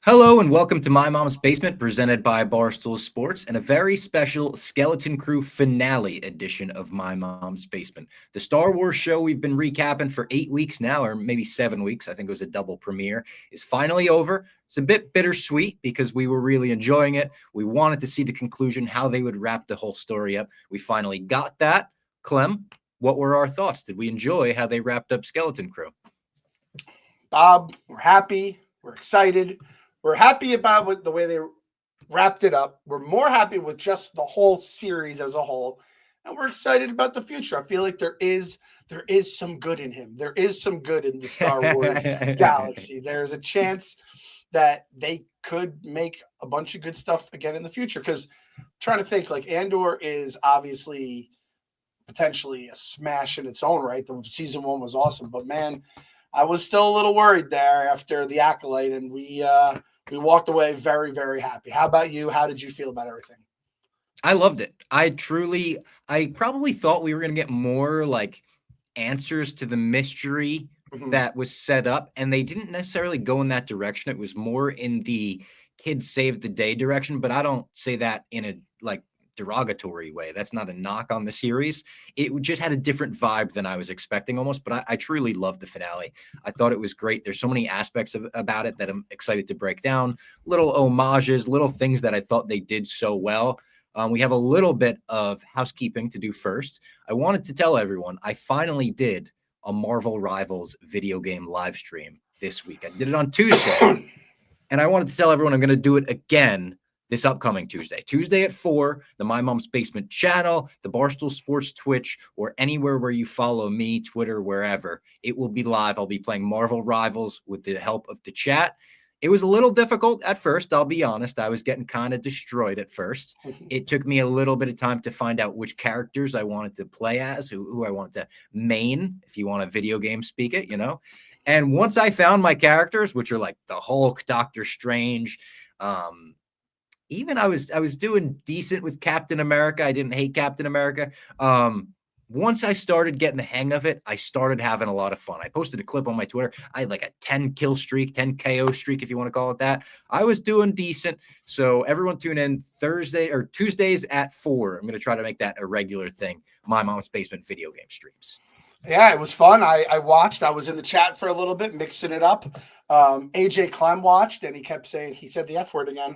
Hello and welcome to My Mom's Basement, presented by Barstool Sports, and a very special Skeleton Crew finale edition of My Mom's Basement. The Star Wars show we've been recapping for 8 weeks now, or maybe 7 weeks. I think it was a double premiere. Is finally over. It's a bit bittersweet because we were really enjoying it. We wanted to see the conclusion, how they would wrap the whole story up. We finally got that. Clem, what were our thoughts? Did we enjoy how they wrapped up Skeleton Crew? Bob, we're happy. We're excited. We're happy about the way they wrapped it up. We're more happy with just the whole series as a whole. And we're excited about the future. I feel like there is some good in him. There is some good in the Star Wars galaxy. There's a chance that they could make a bunch of good stuff again in the future. Because trying to think, like, Andor is obviously potentially a smash in its own right. The season 1 was awesome. But, man, I was still a little worried there after the Acolyte. And we walked away very, very happy. How about you? How did you feel about everything? I loved it. I probably thought we were going to get more like answers to the mystery that was set up, and they didn't necessarily go in that direction. It was more in the kids save the day direction, but I don't say that in a like derogatory way. That's not a knock on the series. It just had a different vibe than I was expecting almost, but I truly loved the finale. I thought it was great. There's so many aspects about it that I'm excited to break down, little homages, little things that I thought they did so well. We have a little bit of housekeeping to do first. I wanted to tell everyone I finally did a Marvel Rivals video game live stream this week. I did it on Tuesday, and I wanted to tell everyone I'm going to do it again this upcoming Tuesday at 4, the My Mom's Basement channel, the Barstool Sports Twitch, or anywhere where you follow me, Twitter, wherever. It will be live. I'll be playing Marvel Rivals with the help of the chat. It was a little difficult at first, I'll be honest. I was getting kind of destroyed at first. It took me a little bit of time to find out which characters I wanted to play as, who I wanted to main, if you want to video game speak it, you know. And once I found my characters, which are like the Hulk, Doctor Strange, even I was doing decent with Captain America. I didn't hate Captain America. Once I started getting the hang of it, I started having a lot of fun. I posted a clip on my Twitter. I had like a 10 kill streak, 10 KO streak, if you want to call it that. I was doing decent. So everyone tune in Tuesdays at 4. I'm going to try to make that a regular thing. My Mom's Basement video game streams. Yeah, it was fun. I watched. I was in the chat for a little bit, mixing it up. AJ Clem watched, and he kept saying, he said the F word again.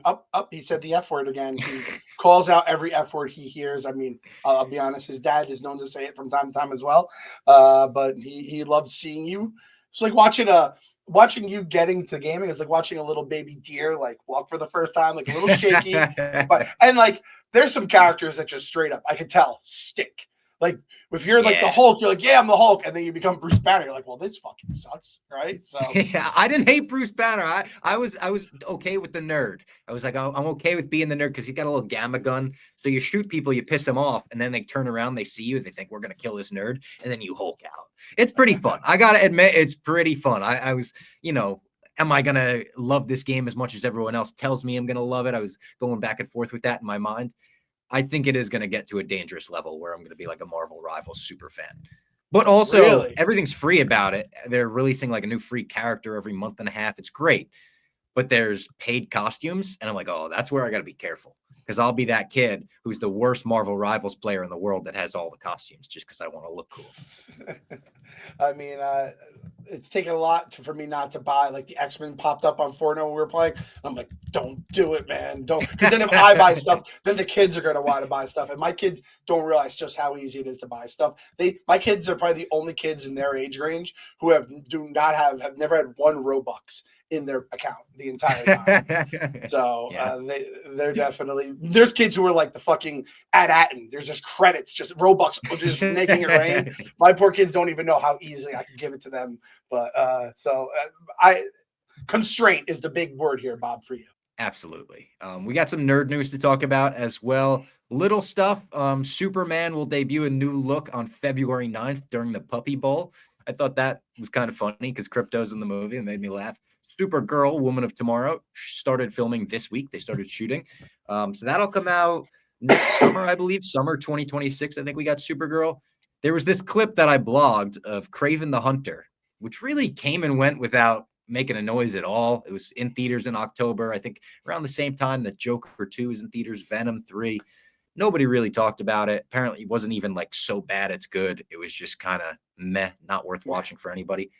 He said the F word again. He calls out every F word he hears. I mean, I'll be honest, his dad is known to say it from time to time as well. But he loved seeing you. It's like watching you getting to gaming is like watching a little baby deer like walk for the first time, like a little shaky. And like there's some characters that just straight up, I could tell, stink. Like, if you're like the Hulk, you're like, yeah, I'm the Hulk. And then you become Bruce Banner. You're like, well, this fucking sucks, right? So yeah, I didn't hate Bruce Banner. I was okay with the nerd. I was like, I'm okay with being the nerd because he's got a little gamma gun. So you shoot people, you piss them off, and then they turn around, they see you, they think we're going to kill this nerd, and then you Hulk out. It's pretty fun. I got to admit, it's pretty fun. I was, am I going to love this game as much as everyone else tells me I'm going to love it? I was going back and forth with that in my mind. I think it is going to get to a dangerous level where I'm going to be like a Marvel Rivals super fan. But also, everything's free about it. They're releasing like a new free character every month and a half. It's great. But there's paid costumes. And I'm like, oh, that's where I got to be careful. Because I'll be that kid who's the worst Marvel Rivals player in the world that has all the costumes just because I want to look cool. I mean, it's taken a lot for me not to buy. Like the X-Men popped up on Fortnite when we were playing. I'm like, don't do it, man. Don't. Because then if I buy stuff, then the kids are going to want to buy stuff. And my kids don't realize just how easy it is to buy stuff. My kids are probably the only kids in their age range who have never had one Robux in their account the entire time. So they're definitely, there's kids who are like the fucking Atten. There's just credits, just Robux, just making it rain. My poor kids don't even know how easily I can give it to them. But constraint is the big word here, Bob, for you. Absolutely. We got some nerd news to talk about as well. Little stuff. Superman will debut a new look on February 9th during the Puppy Bowl. I thought that was kind of funny because Crypto's in the movie and made me laugh. Supergirl, Woman of Tomorrow, started filming this week. They started shooting. So that'll come out next summer, I believe. Summer 2026, I think we got Supergirl. There was this clip that I blogged of Kraven the Hunter, which really came and went without making a noise at all. It was in theaters in October, I think around the same time that Joker 2 is in theaters, Venom 3. Nobody really talked about it. Apparently, it wasn't even like so bad it's good. It was just kind of meh, not worth watching for anybody.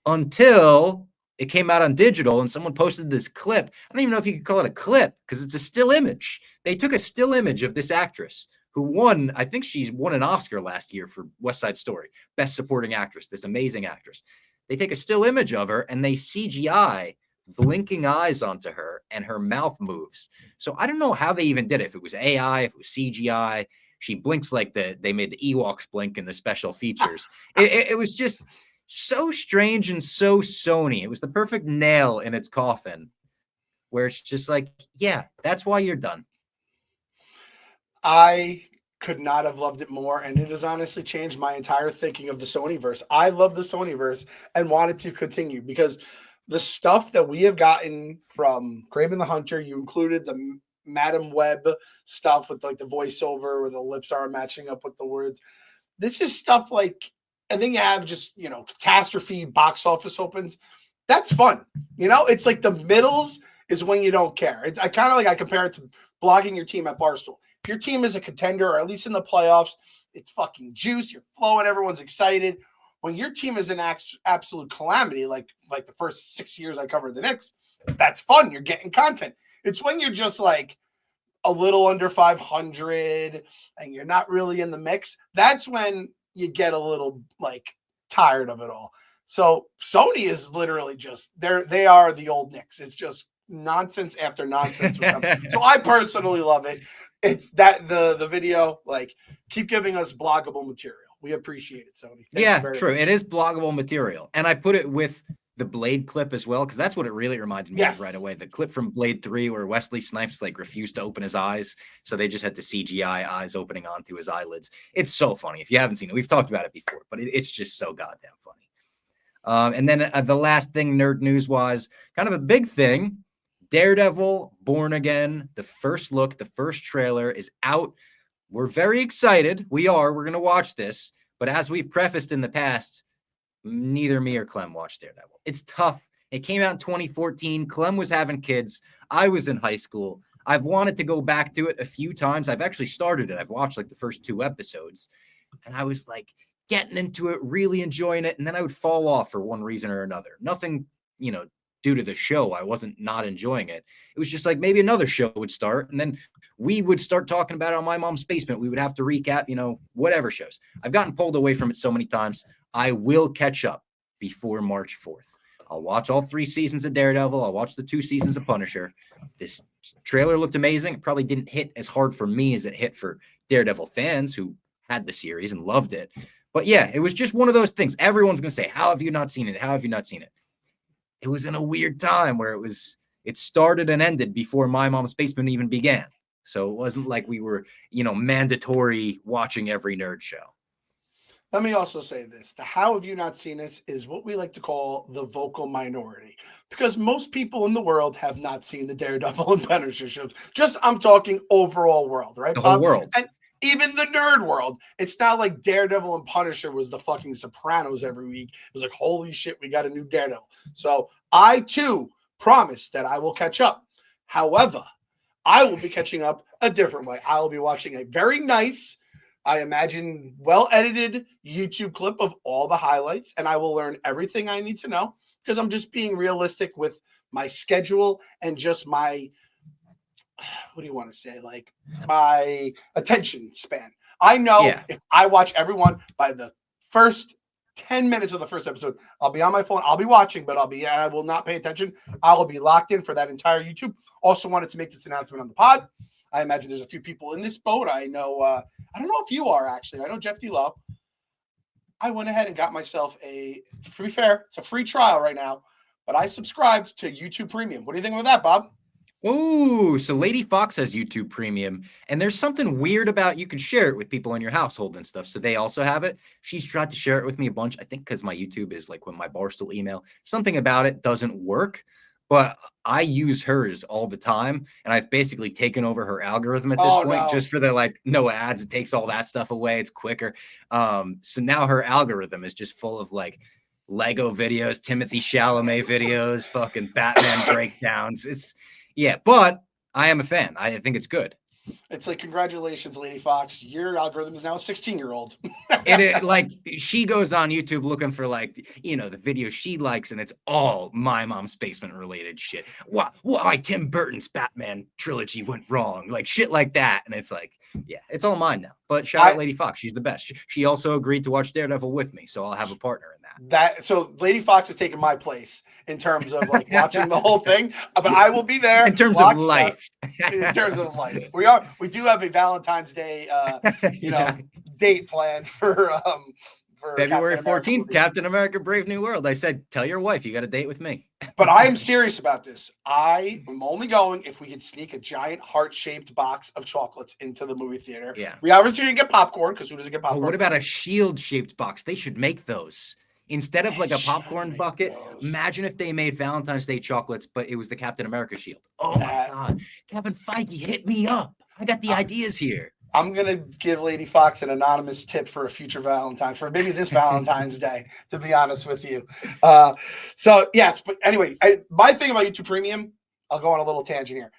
Until it came out on digital and someone posted this clip. I don't even know if you could call it a clip because it's a still image. They took a still image of this actress who won, I think she's won an Oscar last year for West Side Story, Best Supporting Actress, this amazing actress. They take a still image of her and they CGI blinking eyes onto her and her mouth moves. So I don't know how they even did it. If it was AI, if it was CGI, she blinks like they made the Ewoks blink in the special features. It was just so strange and so Sony. It was the perfect nail in its coffin where it's just like, yeah, that's why you're done. I could not have loved it more, and it has honestly changed my entire thinking of the Sonyverse. I love the Sonyverse and wanted to continue because the stuff that we have gotten from Kraven the Hunter, you included the Madam Web stuff with like the voiceover where the lips are matching up with the words. This is stuff like, and then you have just, you know, catastrophe box office opens. That's fun. You know, it's like the middles is when you don't care. I kind of like, I compare it to blogging your team at Barstool. If your team is a contender or at least in the playoffs, it's fucking juice. You're flowing. Everyone's excited. When your team is an absolute calamity, like the first 6 years I covered the Knicks, that's fun. You're getting content. It's when you're just like a little under 500 and you're not really in the mix. That's when you get a little like tired of it all. So Sony is literally just they are the old Knicks. It's just nonsense after nonsense with them. So I personally love it. It's that the video, like, keep giving us bloggable material. We appreciate it, Sony. Yeah, true. It is bloggable material. And I put it with the Blade clip as well, because that's what it really reminded me of right away. The clip from Blade 3 where Wesley Snipes like refused to open his eyes, so they just had to CGI eyes opening onto his eyelids. It's so funny. If you haven't seen it, we've talked about it before, but it's just so goddamn funny. And then the last thing nerd news was kind of a big thing. Daredevil Born Again, the first look, the first trailer is out. We're very excited. We're going to watch this. But as we've prefaced in the past, neither me or Clem watched Daredevil. It's tough. It came out in 2014. Clem was having kids. I was in high school. I've wanted to go back to it a few times. I've actually started it. I've watched like the first 2 episodes. And I was like getting into it, really enjoying it. And then I would fall off for one reason or another. Nothing, due to the show. I wasn't not enjoying it. It was just like maybe another show would start and then we would start talking about it on My Mom's Basement. We would have to recap, whatever shows. I've gotten pulled away from it so many times. I will catch up before March 4th. I'll watch all 3 seasons of Daredevil. I'll watch the 2 seasons of Punisher. This trailer looked amazing. It probably didn't hit as hard for me as it hit for Daredevil fans who had the series and loved it. But yeah, it was just one of those things. Everyone's going to say, how have you not seen it? How have you not seen it? It was in a weird time where it started and ended before My Mom's Basement even began. So it wasn't like we were, mandatory watching every nerd show. Let me also say this. The how have you not seen this is what we like to call the vocal minority. Because most people in the world have not seen the Daredevil and Punisher shows. I'm talking overall world, right, The Bob? whole world. And even the nerd world. It's not like Daredevil and Punisher was the fucking Sopranos every week. It was like, holy shit, we got a new Daredevil. So I, too, promise that I will catch up. However, I will be catching up a different way. I will be watching a very nice, I imagine, well-edited YouTube clip of all the highlights, and I will learn everything I need to know because I'm just being realistic with my schedule and just my, what do you want to say, like my attention span. I know if I watch everyone by the first 10 minutes of the first episode, I'll be on my phone. I'll be watching, but I will not pay attention. I will be locked in for that entire YouTube. Also wanted to make this announcement on the pod. I imagine there's a few people in this boat. I know, I don't know if you are actually. I know Jeff D. Lowe. I went ahead and got myself to be fair, it's a free trial right now, but I subscribed to YouTube Premium. What do you think about that, Bob? Oh, so Lady Fox has YouTube Premium, and there's something weird about you can share it with people in your household and stuff. So they also have it. She's tried to share it with me a bunch. I think because my YouTube is like with my Barstool email. Something about it doesn't work, but I use hers all the time, and I've basically taken over her algorithm at this point just for the no ads. It takes all that stuff away. It's quicker. So now her algorithm is just full of Lego videos, Timothy Chalamet videos, fucking Batman breakdowns. But I am a fan. I think it's good. It's like, congratulations, Lady Fox. Your algorithm is now a 16-year-old. Like, she goes on YouTube looking for, like, the videos she likes, and it's all My Mom's Basement related shit. Why Tim Burton's Batman trilogy went wrong, like shit like that. And it's like, yeah, it's all mine now. But shout out Lady Fox, she's the best. She also agreed to watch Daredevil with me, so I'll have a partner in that. So Lady Fox has taken my place in terms of like watching the whole thing, but I will be there in terms of life. In terms of life, we do have a Valentine's Day, date planned for February 14th, Captain America: Brave New World. I said, tell your wife you got a date with me. But I am serious about this. I am only going if we could sneak a giant heart-shaped box of chocolates into the movie theater. Yeah. We obviously didn't get popcorn, because who doesn't get popcorn? What about a shield-shaped box? They should make those. Instead of like a popcorn bucket, imagine if they made Valentine's Day chocolates, but it was the Captain America shield. Oh my God. Kevin Feige, hit me up. I got the ideas here. I'm going to give Lady Fox an anonymous tip for a future Valentine's, for maybe this Valentine's Day, to be honest with you. So, yeah, but anyway, my thing about YouTube Premium, I'll go on a little tangent here.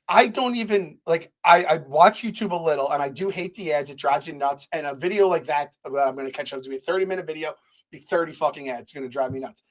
I don't even, I watch YouTube a little, and I do hate the ads. It drives you nuts. And a video like that I'm going to catch up to be a 30-minute video, be 30 fucking ads. It's going to drive me nuts.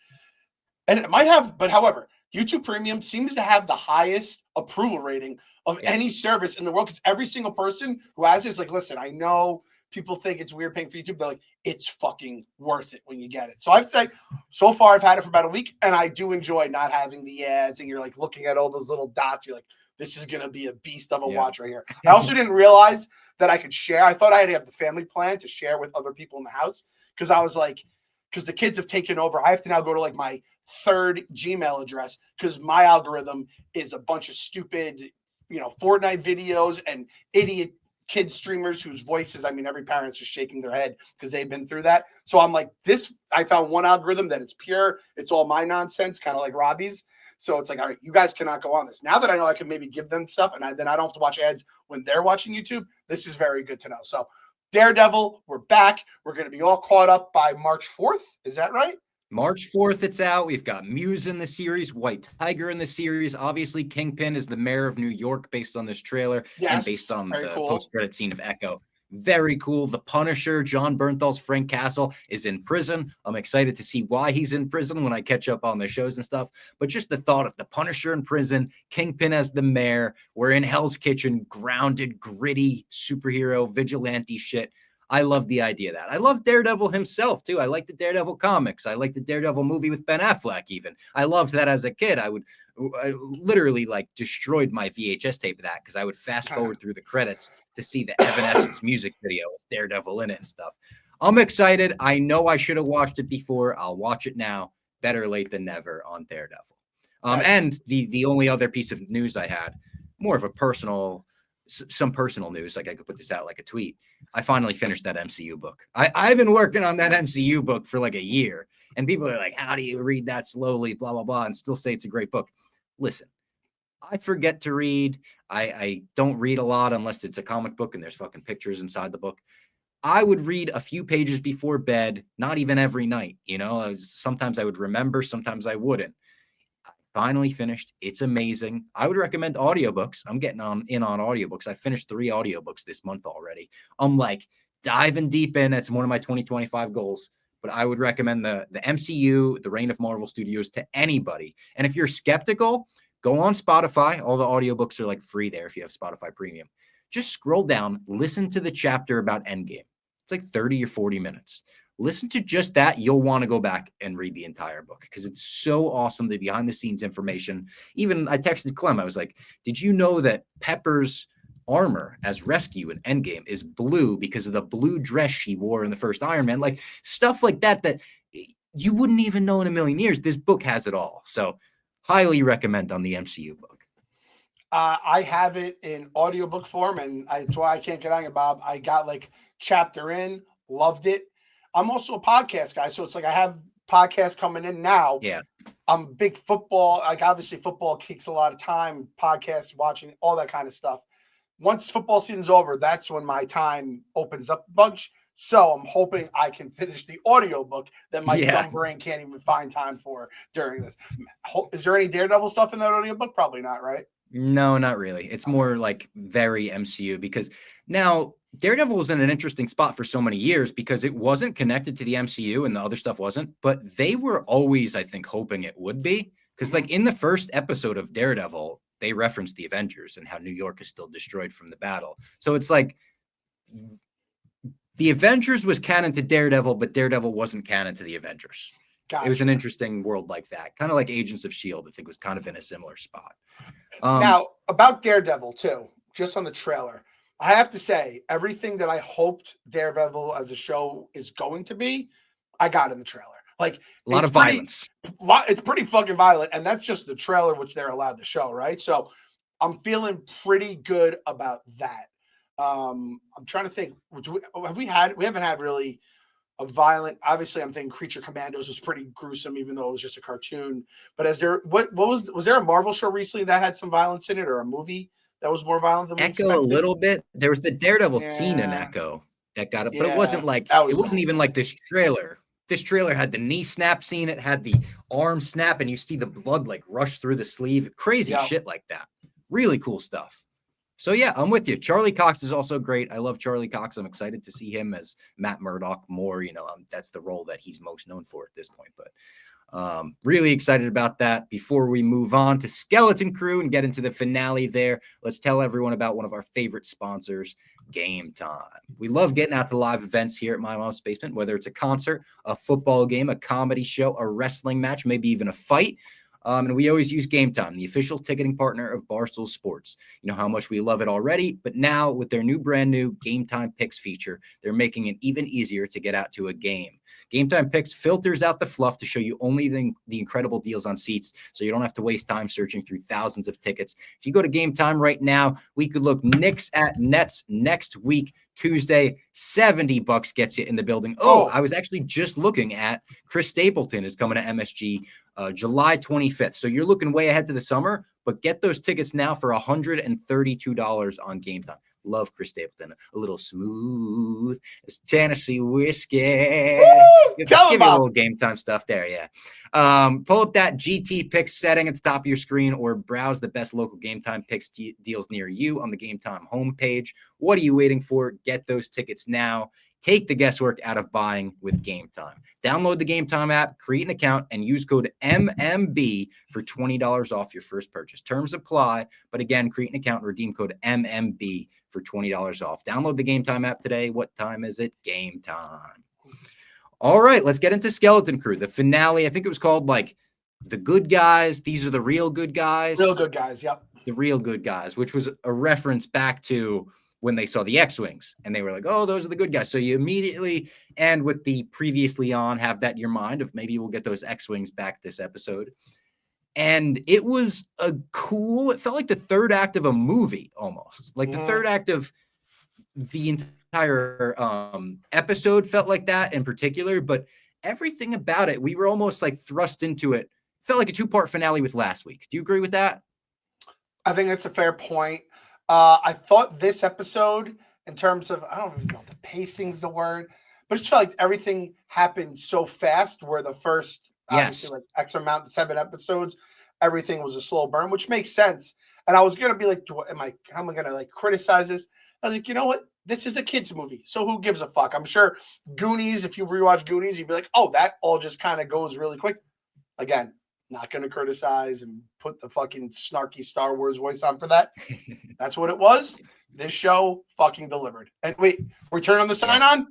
And it might have, but however, YouTube Premium seems to have the highest approval rating of any service in the world, because every single person who has it is like, listen, I know people think it's weird paying for YouTube. They're like, it's fucking worth it when you get it. So I'd say so far I've had it for about a week, and I do enjoy not having the ads, and you're like looking at all those little dots. You're like, this is going to be a beast of a watch right here. I also didn't realize that I could share. I thought I had to have the family plan to share with other people in the house, because I was like, because the kids have taken over. I have to now go to like my third Gmail address, because my algorithm is a bunch of stupid, Fortnite videos and idiot kid streamers whose voices, every parent's just shaking their head because they've been through that. So I'm like, I found one algorithm that it's pure. It's all my nonsense, kind of like Robbie's. So it's like, all right, you guys cannot go on this. Now that I know I can maybe give them stuff, and then I don't have to watch ads when they're watching YouTube, this is very good to know. So Daredevil, we're back. We're going to be all caught up by March 4th. Is that right? March 4th, it's out. We've got Muse in the series, White Tiger in the series. Obviously, Kingpin is the mayor of New York based on this trailer and based on the post-credit scene of Echo. Very cool. The Punisher, John Bernthal's Frank Castle, is in prison. I'm excited to see why he's in prison when I catch up on the shows and stuff. But just the thought of the Punisher in prison, Kingpin as the mayor, we're in Hell's Kitchen, grounded, gritty superhero vigilante shit. I love the idea of that. I love Daredevil himself, too. I like the Daredevil comics. I like the Daredevil movie with Ben Affleck, even. I loved that as a kid. I literally destroyed my VHS tape of that, because I would fast forward through the credits to see the Evanescence music video with Daredevil in it and stuff. I'm excited. I know I should have watched it before. I'll watch it now. Better late than never on Daredevil. And the only other piece of news I had, more of a some personal news, like I could put this out like a tweet. I finally finished that MCU book. I've been working on that MCU book for like a year, and people are like, how do you read that slowly, blah, blah, blah, and still say it's a great book? Listen, I forget to read. I don't read a lot unless it's a comic book and there's fucking pictures inside the book. I would read a few pages before bed, not even every night. Sometimes I would remember, sometimes I wouldn't. Finally finished. It's amazing. I would recommend audiobooks. I'm getting in on audiobooks. I finished 3 audiobooks this month already. I'm like diving deep in. It's one of my 2025 goals. But I would recommend the MCU, the Reign of Marvel Studios, to anybody. And if you're skeptical, go on Spotify. All the audiobooks are free there if you have Spotify Premium. Just scroll down, listen to the chapter about Endgame. It's like 30 or 40 minutes. Listen to just that. You'll want to go back and read the entire book, because it's so awesome, the behind the scenes information. Even I texted Clem. I was like, did you know that Pepper's armor as Rescue in Endgame is blue because of the blue dress she wore in the first Iron Man? Stuff like that you wouldn't even know in a million years. This book has it all. So highly recommend on the MCU book. I have it in audiobook form, and that's why I can't get on it, Bob. I got chapter in, loved it. I'm also a podcast guy, so it's I have podcasts coming in now. Yeah. I'm a big football. Obviously football takes a lot of time, podcasts, watching, all that kind of stuff. Once football season's over, that's when my time opens up a bunch. So I'm hoping I can finish the audiobook that my dumb brain can't even find time for during this. Is there any Daredevil stuff in that audiobook? Probably not, right? No, not really. It's more like very MCU, because now Daredevil was in an interesting spot for so many years because it wasn't connected to the MCU and the other stuff wasn't, but they were always, I think, hoping it would be, because like in the first episode of Daredevil, they referenced the Avengers and how New York is still destroyed from the battle. So it's like the Avengers was canon to Daredevil, but Daredevil wasn't canon to the Avengers. Gotcha. It was an interesting world like that, kind of like Agents of S.H.I.E.L.D. I think was kind of in a similar spot. Now, about Daredevil, too, just on the trailer, I have to say, everything that I hoped Daredevil as a show is going to be, I got in the trailer. Like a lot of violence. It's pretty fucking violent, and that's just the trailer, which they're allowed to show, right? So I'm feeling pretty good about that. I'm trying to think. We haven't had really a violent. Obviously, I'm thinking Creature Commandos was pretty gruesome, even though it was just a cartoon. But what was there a Marvel show recently that had some violence in it, or a movie that was more violent than Echo? A little bit. There was the Daredevil scene in Echo that got it, but it wasn't like it wasn't even like this trailer. This trailer had the knee snap scene. It had the arm snap, and you see the blood like rush through the sleeve. Crazy shit like that. Really cool stuff. So yeah, I'm with you. Charlie Cox is also great. I love Charlie Cox. I'm excited to see him as Matt Murdock more. That's the role that he's most known for at this point. But really excited about that. Before we move on to Skeleton Crew and get into the finale there, let's tell everyone about one of our favorite sponsors, Game Time. We love getting out to live events here at My Mom's Basement, whether it's a concert, a football game, a comedy show, a wrestling match, maybe even a fight. And we always use Game Time, the official ticketing partner of Barstool Sports. You know how much we love it already, but now with their brand new Game Time Picks feature, they're making it even easier to get out to a game. Game Time Picks filters out the fluff to show you only the incredible deals on seats, so you don't have to waste time searching through thousands of tickets. If you go to Game Time right now, we could look Knicks at Nets next week, Tuesday. $70 gets you in the building. I was actually just looking at Chris Stapleton is coming to MSG July 25th. So you're looking way ahead to the summer, but get those tickets now for $132 on Game Time. Love Chris Stapleton. A little smooth as Tennessee whiskey. Give you a little Game Time stuff there, yeah. Pull up that GT Picks setting at the top of your screen or browse the best local Game Time Picks deals near you on the Game Time homepage. What are you waiting for? Get those tickets now. Take the guesswork out of buying with Game Time. Download the Game Time app, create an account, and use code MMB for $20 off your first purchase. Terms apply, but again, create an account and redeem code MMB for $20 off. Download the Game Time app today. What time is it? Game time. All right, let's get into Skeleton Crew. The finale, I think it was called like The Good Guys. These are the real good guys. Real good guys, yep. The real good guys, which was a reference back to when they saw the X-Wings and they were like, oh, those are the good guys. So you immediately, and with the previously on, have that in your mind of maybe we'll get those X-Wings back this episode. And it was it felt like the third act of a movie almost. Like the third act of the entire episode felt like that in particular, but everything about it, we were almost like thrust into it. Felt like a two-part finale with last week. Do you agree with that? I think that's a fair point. I thought this episode, in terms of, I don't even know if the pacing's the word, but it just felt like everything happened so fast where the first, obviously, like X amount, 7 episodes, everything was a slow burn, which makes sense. And I was going to be like, how am I going to like criticize this? I was like, you know what? This is a kid's movie, so who gives a fuck? I'm sure Goonies, if you rewatch Goonies, you'd be like, oh, that all just kind of goes really quick. Again, not going to criticize and put the fucking snarky Star Wars voice on for that. That's what it was. This show fucking delivered. And wait, we turn on the sign on?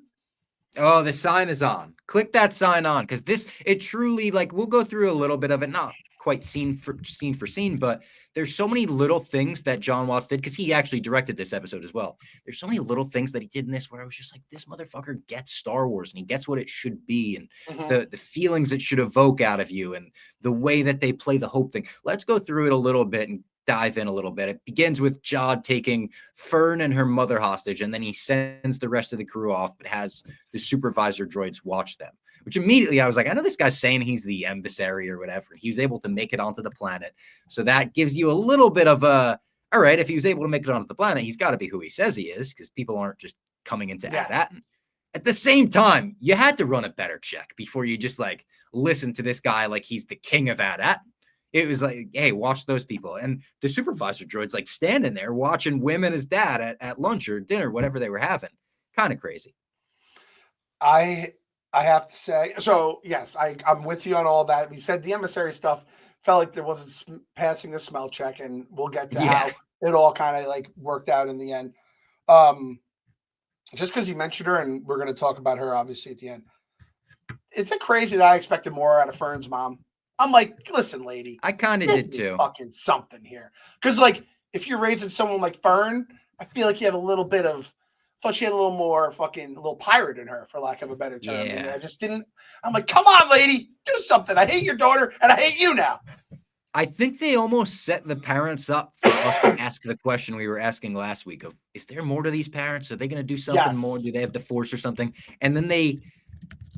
Oh, the sign is on. Click that sign on, because it truly, like, we'll go through a little bit of it, not quite scene for scene, but there's so many little things that John Watts did, because he actually directed this episode as well. There's so many little things that he did in this where I was just like, this motherfucker gets Star Wars and he gets what it should be and the feelings it should evoke out of you and the way that they play the hope thing. Let's go through it a little bit and dive in a little bit. It begins with Jod taking Fern and her mother hostage, and then he sends the rest of the crew off, but has the supervisor droids watch them, which immediately I was like, I know this guy's saying he's the emissary or whatever. He was able to make it onto the planet. So that gives you a little bit of all right, if he was able to make it onto the planet, he's got to be who he says he is, because people aren't just coming into Ad-Atten. At the same time, you had to run a better check before you just like listen to this guy like he's the king of AT-AT. It was like, hey, watch those people. And the supervisor droid's like standing there watching Wim and his dad at lunch or dinner, whatever they were having. Kind of crazy. I have to say, so yes, I'm with you on all that. We said the emissary stuff felt like there wasn't passing the smell check, and we'll get to how it all kind of like worked out in the end. Just because you mentioned her, and we're going to talk about her obviously at the end. Is it crazy that I expected more out of Fern's mom? I'm like, listen, lady, I kind of did too. Fucking something here, because like if you're raising someone like Fern, I feel like you have a little bit of. I thought she had a little more fucking little pirate in her, for lack of a better term. Yeah. And I just didn't. I'm like, come on, lady, do something. I hate your daughter, and I hate you now. I think they almost set the parents up for us to ask the question we were asking last week of, is there more to these parents? Are they going to do something more? Do they have the force or something? And then they,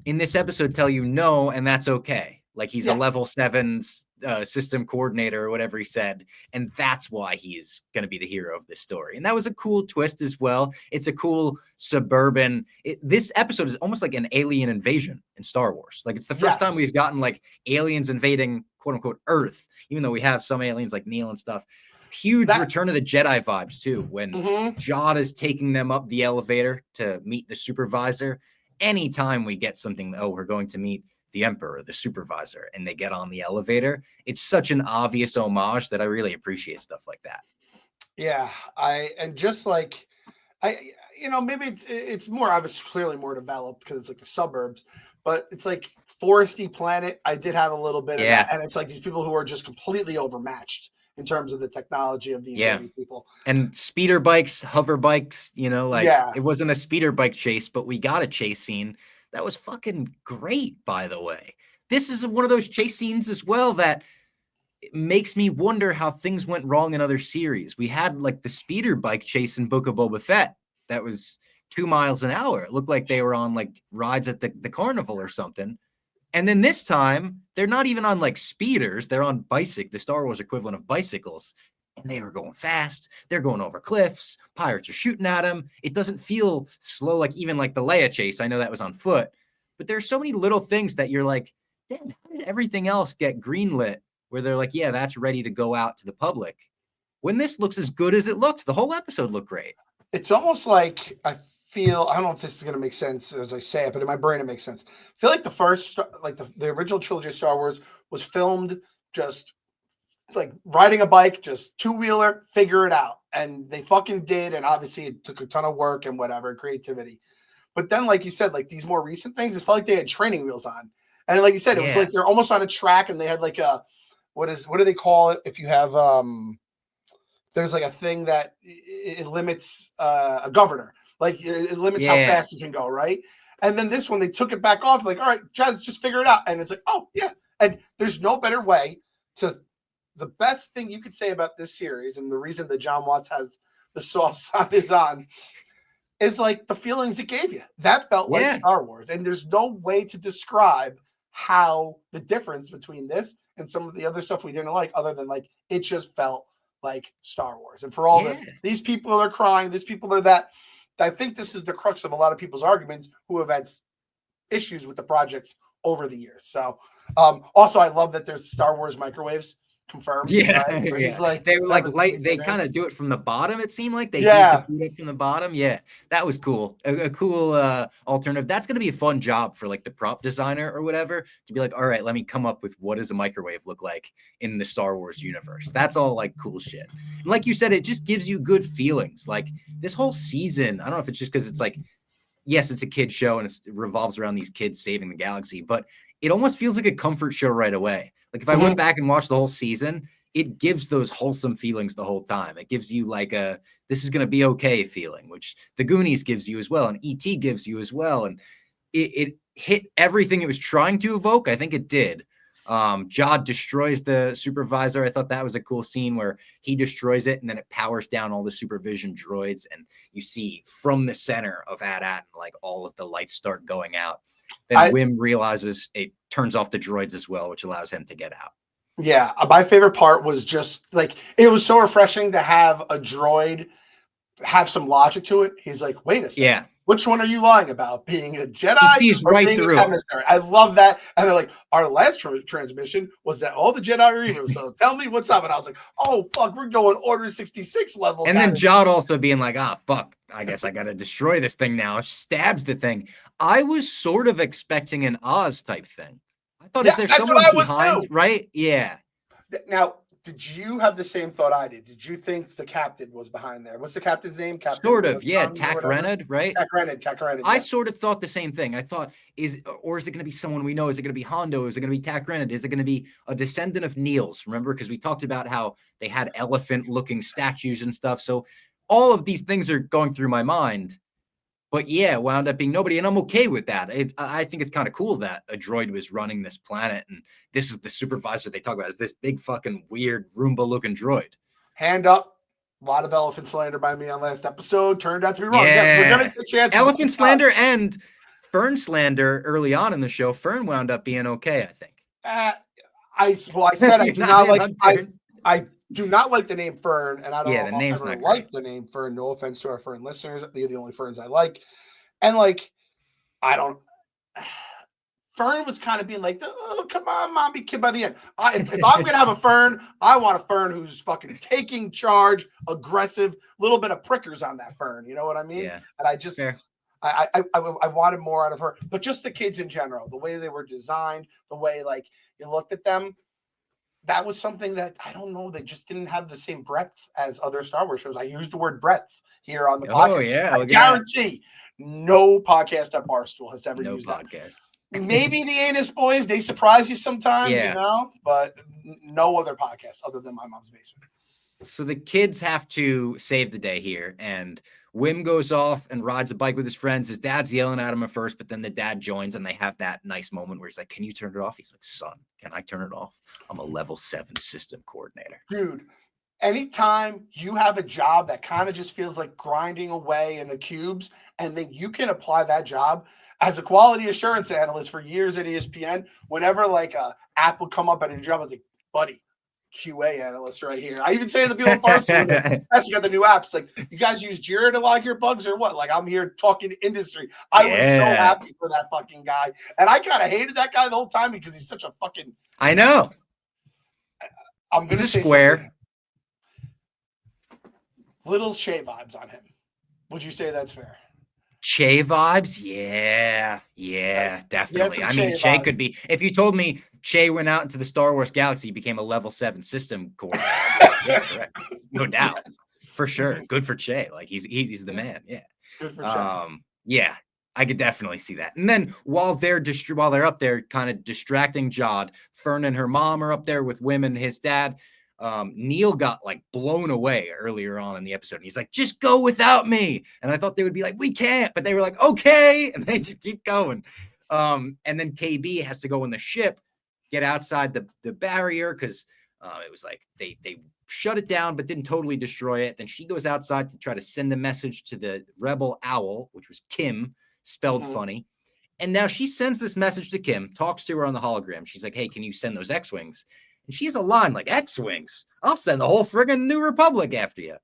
in this episode, tell you no, and that's okay. Like he's a level 7's system coordinator or whatever he said. And that's why he's going to be the hero of this story. And that was a cool twist as well. It's a cool suburban. This episode is almost like an alien invasion in Star Wars. Like it's the first time we've gotten like aliens invading quote unquote Earth, even though we have some aliens like Neil and stuff. Huge Return of the Jedi vibes too. When John is taking them up the elevator to meet the supervisor. Anytime we get something, we're going to meet the Emperor, the supervisor, and they get on the elevator, it's such an obvious homage that I really appreciate stuff like that. Yeah, maybe it's more obvious, clearly more developed because it's like the suburbs, but it's like foresty planet. I did have a little bit of that, and it's like these people who are just completely overmatched in terms of the technology of the invading people. And speeder bikes, hover bikes, it wasn't a speeder bike chase, but we got a chase scene. That was fucking great, by the way. This is one of those chase scenes as well that makes me wonder how things went wrong in other series. We had like the speeder bike chase in Book of Boba Fett that was 2 miles an hour. It looked like they were on like rides at the carnival or something. And then this time, they're not even on like speeders. They're on the Star Wars equivalent of bicycles. And they were going fast. They're going over cliffs. Pirates are shooting at them. It doesn't feel slow, like even like the Leia chase. I know that was on foot. But there's so many little things that you're like, damn, how did everything else get greenlit? Where they're like, yeah, that's ready to go out to the public. When this looks as good as it looked, the whole episode looked great. It's almost like I don't know if this is going to make sense as I say it, but in my brain it makes sense. I feel like the first, like the original trilogy of Star Wars was filmed just like riding a bike, just two-wheeler, figure it out. And they fucking did. And obviously it took a ton of work and whatever, creativity. But then, like you said, like these more recent things, it felt like they had training wheels on. And like you said, it was like they're almost on a track and they had like what do they call it? If you have, there's like a thing that it limits a governor. Like it limits how fast you can go, right? And then this one, they took it back off. Like, all right, just figure it out. And it's like, oh, yeah. And there's no better way to... The best thing you could say about this series, and the reason that John Watts has the sauce on his on, is like the feelings it gave you. That felt like Star Wars. And there's no way to describe how the difference between this and some of the other stuff we didn't like, other than like it just felt like Star Wars. And for all these people are crying, these people are that. I think this is the crux of a lot of people's arguments who have had issues with the projects over the years. So also I love that there's Star Wars microwaves. Confirmed. He's like, they were like light. They kind of do it from the bottom. It seemed like they heat the food up from the bottom. Yeah, that was cool. A cool alternative. That's going to be a fun job for like the prop designer or whatever to be like, all right, let me come up with what does a microwave look like in the Star Wars universe. That's all like cool shit. And like you said, it just gives you good feelings. Like this whole season, I don't know if it's just because it's like, yes, it's a kid's show and it revolves around these kids saving the galaxy, but it almost feels like a comfort show right away. Like if I went back and watched the whole season, it gives those wholesome feelings the whole time. It gives you like a, this is going to be okay feeling, which the Goonies gives you as well. And E.T. gives you as well. And it hit everything it was trying to evoke. I think it did. Jod destroys the supervisor. I thought that was a cool scene where he destroys it and then it powers down all the supervision droids. And you see from the center of AT-AT, like all of the lights start going out. Then Wim realizes it turns off the droids as well, which allows him to get out. Yeah. My favorite part was just like, it was so refreshing to have a droid have some logic to it. He's like, wait a second. Yeah. which one are you lying about? Being a Jedi He sees or right being through an him. emissary? I love that. And they're like, our last transmission was that all the Jedi are evil. So tell me what's up. And I was like, oh, fuck, we're going Order 66 level. And then Jod also being like, fuck, I guess I got to destroy this thing now. Stabs the thing. I was sort of expecting an Oz type thing. I thought, is there someone behind? Right? Yeah. Now, did you have the same thought I did? Did you think the captain was behind there? What's the captain's name? Captain sort of, yeah. Tak Renad, right? Tak Renad. I sort of thought the same thing. I thought, is it going to be someone we know? Is it going to be Hondo? Is it going to be Tak Renad? Is it going to be a descendant of Niels? Remember, because we talked about how they had elephant-looking statues and stuff. So all of these things are going through my mind. But yeah, wound up being nobody, and I'm okay with that. I think it's kind of cool that a droid was running this planet, and this is the supervisor they talk about, is this big fucking weird Roomba-looking droid. Hand up. A lot of elephant slander by me on last episode. Turned out to be wrong. Yeah, we're gonna get chances. Elephant slander and Fern slander early on in the show. Fern wound up being okay, I think. I said I do not like I do not like the name Fern, and I don't know if I'll ever like the name Fern. No offense to our Fern listeners. They're the only Ferns I like. And like, I don't. Fern was kind of being like, oh, come on, mommy, kid by the end. If I'm going to have a Fern, I want a Fern who's fucking taking charge, aggressive, little bit of prickers on that Fern. You know what I mean? Yeah. And I just, I wanted more out of her. But just the kids in general, the way they were designed, the way like you looked at them, that was something that, I don't know, they just didn't have the same breadth as other Star Wars shows. I used the word breadth here on the podcast. Oh, yeah. I guarantee no podcast at Barstool has ever used that. Maybe the Anus Boys, they surprise you sometimes, you know, but no other podcast other than My Mom's Basement. So the kids have to save the day here, and Wim goes off and rides a bike with his friends. His dad's yelling at him at first, but then the dad joins, and they have that nice moment where he's like, can you turn it off? He's like, son, can I turn it off? I'm a level 7 system coordinator. Dude, anytime you have a job that kind of just feels like grinding away in the cubes, and then you can apply that job as a quality assurance analyst for years at ESPN, whenever like a app would come up at a job, I was like, buddy, QA analyst right here. I even say to the people at Barstool, you got the new apps. Like, you guys use Jira to log your bugs or what? Like, I'm here talking industry. I was so happy for that fucking guy. And I kind of hated that guy the whole time because he's such a fucking. I know. I'm going to say square. Something. Little Shay vibes on him. Would you say that's fair? Che vibes? Yeah, definitely. I mean, Che could be, if you told me Che went out into the Star Wars galaxy, became a level 7 system coordinator. Yeah, correct. No doubt. For sure. Good for Che. Like he's the man. Yeah. Good for Che. Yeah, I could definitely see that. And then while they're up there kind of distracting Jod, Fern and her mom are up there with Wim and his dad. Neil got like blown away earlier on in the episode. And he's like, just go without me. And I thought they would be like, we can't, but they were like, okay. And they just keep going. And then KB has to go in the ship, get outside the barrier. Cause it was like, they shut it down, but didn't totally destroy it. Then she goes outside to try to send a message to the rebel owl, which was Kim, spelled funny. And now she sends this message to Kim, talks to her on the hologram. She's like, hey, can you send those X-Wings? And she has a line like, X-Wings, I'll send the whole friggin' New Republic after you.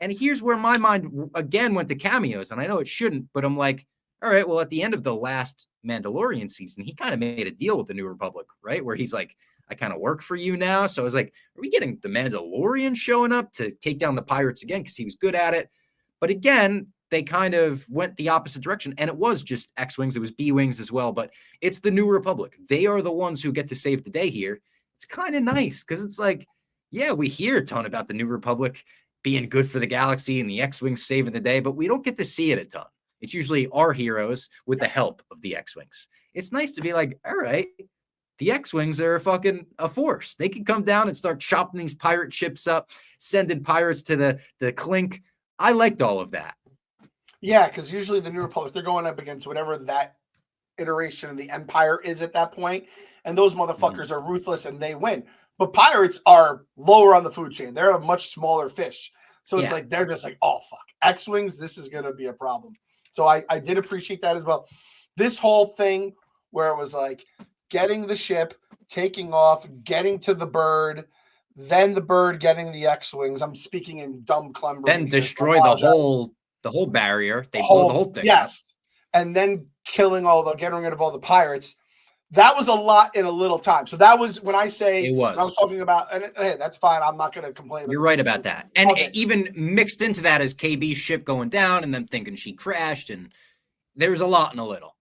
And here's where my mind again went to cameos. And I know it shouldn't, but I'm like, all right, well, at the end of the last Mandalorian season, he kind of made a deal with the New Republic, right? Where he's like, I kind of work for you now. So I was like, are we getting the Mandalorian showing up to take down the pirates again? Because he was good at it. But again, they kind of went the opposite direction. And it was just X-Wings. It was B-Wings as well. But it's the New Republic. They are the ones who get to save the day here. It's kind of nice because it's like, yeah, we hear a ton about the New Republic being good for the galaxy and the X-Wings saving the day, but we don't get to see it a ton. It's usually our heroes with the help of the X-Wings. It's nice to be like, all right, the X-Wings are a force. They can come down and start chopping these pirate ships up, sending pirates to the clink. I liked all of that. Yeah, because usually the New Republic, they're going up against whatever that iteration of the Empire is at that point, and those motherfuckers are ruthless and they win. But pirates are lower on the food chain. They're a much smaller fish. So it's like they're just like, oh fuck, X-Wings, this is gonna be a problem. So I did appreciate that as well. This whole thing where it was like getting the ship, taking off, getting to the bird, then the bird getting the X-Wings. I'm speaking in dumb Clem. Then destroy the whole the whole barrier. They blow the whole thing up. Yes. And then getting rid of all the pirates. That was a lot in a little time. So that was when I was talking about, and hey, that's fine. I'm not going to complain about You're right about that. And even mixed into that is KB's ship going down and them thinking she crashed. And there's a lot in a little.